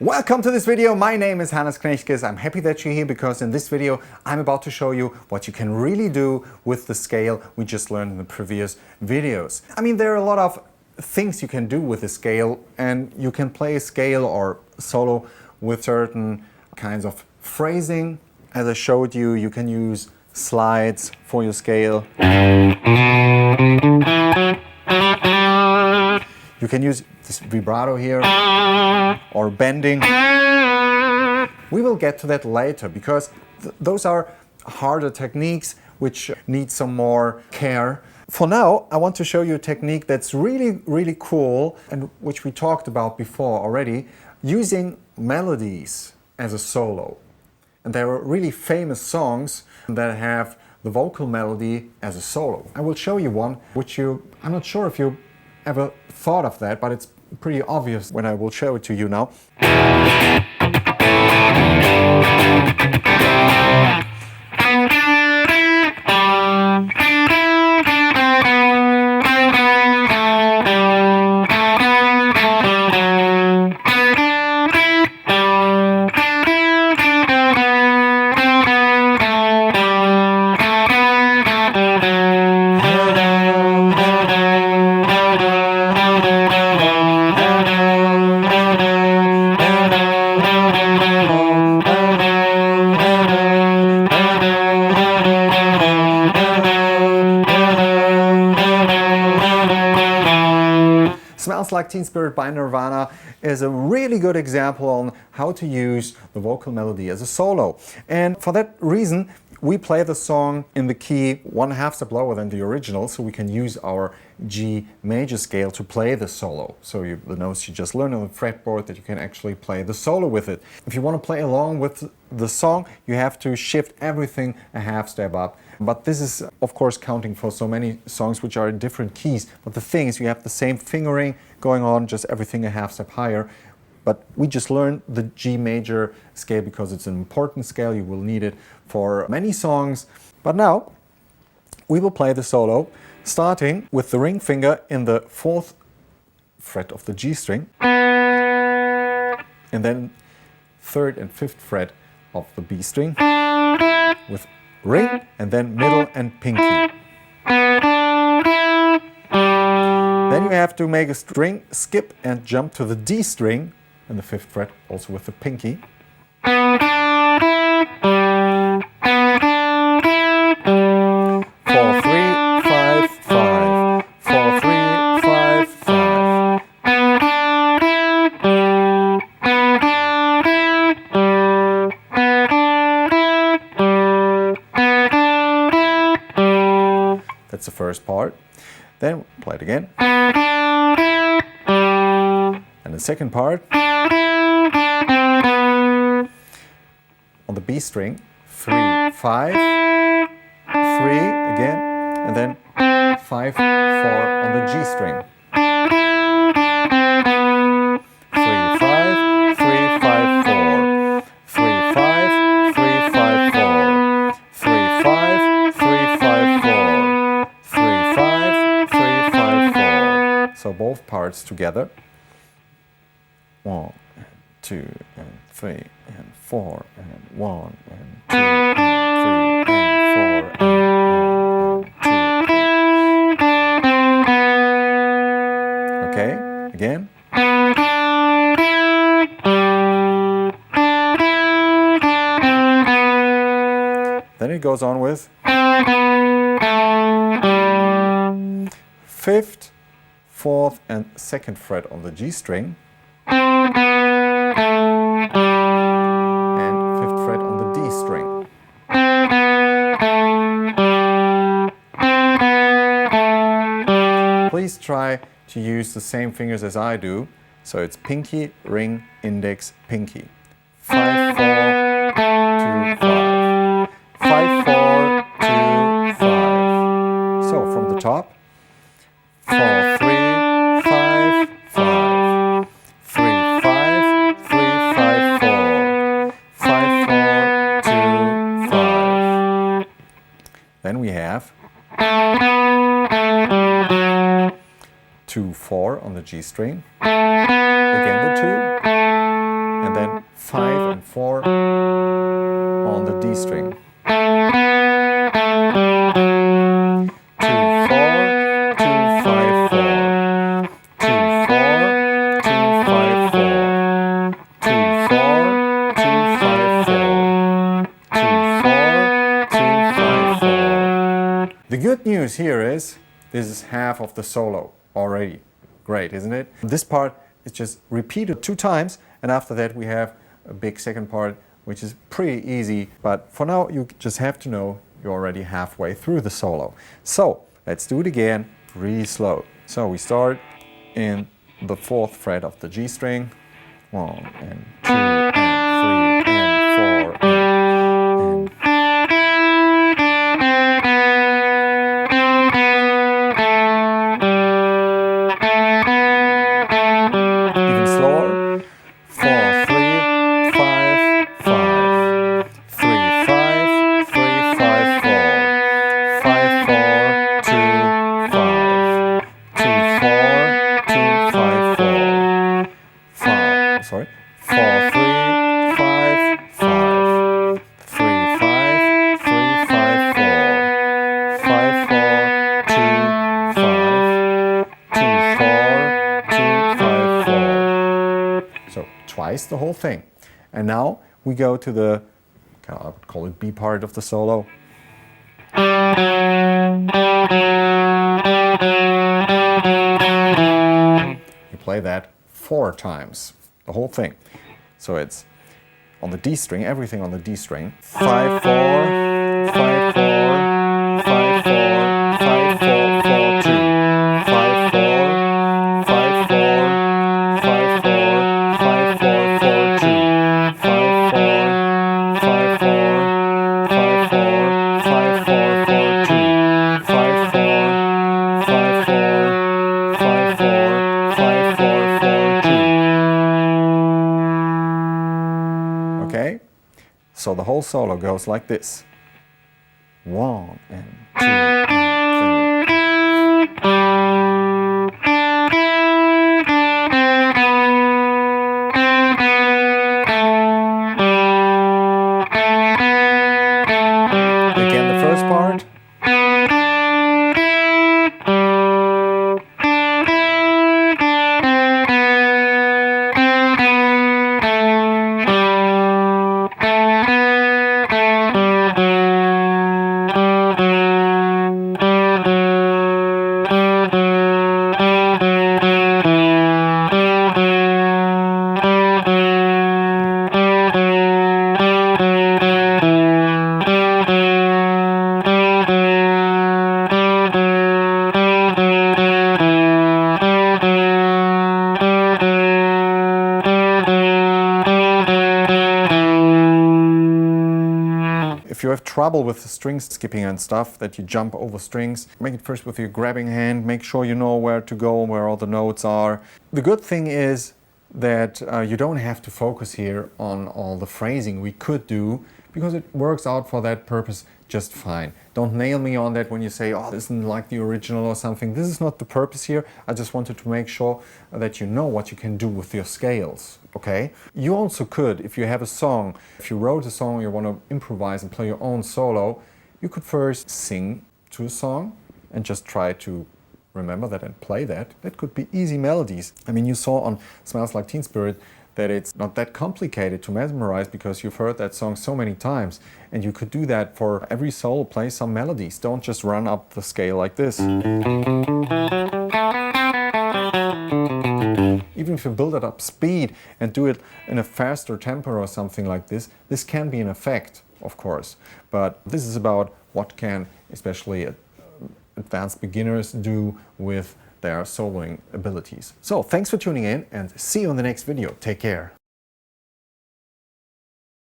Welcome to this video. My name is Hannes Knechtkes. I'm happy that you're here because in this video I'm about to show you what you can really do with the scale we just learned in the previous videos. I mean, there are a lot of things you can do with the scale, and you can play a scale or solo with certain kinds of phrasing. As I showed you, you can use slides for your scale. You can use this vibrato here or bending. We will get to that later because those are harder techniques which need some more care. For now, I want to show you a technique that's really cool and which we talked about before already, using melodies as a solo. And there are really famous songs that have the vocal melody as a solo. I will show you one which I'm not sure if you ever thought of that, but it's pretty obvious when I will show it to you now. Smells Like Teen Spirit by Nirvana is a really good example on how to use the vocal melody as a solo. And for that reason, we play the song in the key 1/2 step lower than the original, so we can use our G major scale to play the solo. So the notes you just learned on the fretboard, that you can actually play the solo with it. If you want to play along with the song, you have to shift everything a 1/2 step up. But this is, of course, counting for so many songs which are in different keys. But the thing is, you have the same fingering going on, just everything a 1/2 step higher. But we just learned the G major scale because it's an important scale. You will need it for many songs. But now we will play the solo, starting with the ring finger in the 4th fret of the G string, and then 3rd and 5th fret of the B string, with ring, and then middle and pinky. Then you have to make a string skip and jump to the D string in the 5th fret, also with the pinky. 4, 3, 5, 5. 4, 3, 5, 5. That's the first part. Then play it again. And the second part on the B string, 3, 5, 3 again, and then 5, 4 on the G string. 3, 5, 3, 5, 4. 3, 5, 3, 5, 4. 3, 5, 3, 5, 4. 3, 5, 3, 5, 4. So both parts together. 1 and 2 and 3 and 4 and 1 and 2 and 3 and 4 and 1, 2. Okay, again. Then it goes on with 5th, 4th and 2nd fret on the G string, and 5th fret on the D string. Please try to use the same fingers as I do. So it's pinky, ring, index, pinky. 5, 4, 2, 5. 5, 4, 2, 5. So from the top, 4, 3, 5, 5. 3, 5, 3, 5, 4. 5, 4, 2, 5. Then we have 2, 4 on the G string, again the 2, and then 5 and 4 on the D string. 2, 4, 2, 5, 4. 2, 4, 2, 5, 4. 2, 4, 2, 5, 4. 2, 4, 2, 5, 4. The good news here is this is half of the solo already. Great, isn't it? This part is just repeated 2 times, and after that we have a big second part, which is pretty easy. But for now, you just have to know you're already halfway through the solo. So let's do it again, really slow. So we start in the 4th fret of the G string. 1 and 2 and 3 and 4 and even slower. 4, 3, 5, 5. 3, 5, 3, 5, 4. 5, 4, 2, 5. 2, 4, 2, 5, 4. 4, 3, 5, 5. 3, 5, 3, 5, 4. 5, 4, 2, 5. 2, 4, 2, 5, 4. So twice the whole thing. And now we go to the, I would call it B part of the solo. You play that 4 times, the whole thing. So it's on the D string, everything on the D string. 5, 4, 5, 4, 5, 4, 5, 4, 4, 2. 5, 4, 5, 4, 5, 4, 5, 4, 4, 2. 5, 4, 5, 4, 5, 4, 5, 4, 4, 2. 5, 4, 5, 4, 5, 4, 5, 4, 4, 2. Okay? So the whole solo goes like this. 1 and 2 and 3. Again, the first part. If you have trouble with the string skipping and stuff, that you jump over strings, make it first with your grabbing hand, make sure you know where to go, where all the notes are. The good thing is that you don't have to focus here on all the phrasing we could do, because it works out for that purpose just fine. Don't nail me on that when you say, oh, this isn't like the original or something. This is not the purpose here. I just wanted to make sure that you know what you can do with your scales, okay? You also could, if you have a song, if you wrote a song, you want to improvise and play your own solo, you could first sing to a song and just try to remember that and play that. That could be easy melodies. I mean, you saw on Smells Like Teen Spirit that it's not that complicated to memorize because you've heard that song so many times, and you could do that for every solo. Play some melodies. Don't just run up the scale like this. Even if you build it up speed and do it in a faster tempo or something like this, this can be an effect, of course. But this is about what can especially advanced beginners do with their soloing abilities. So thanks for tuning in and see you in the next video. Take care.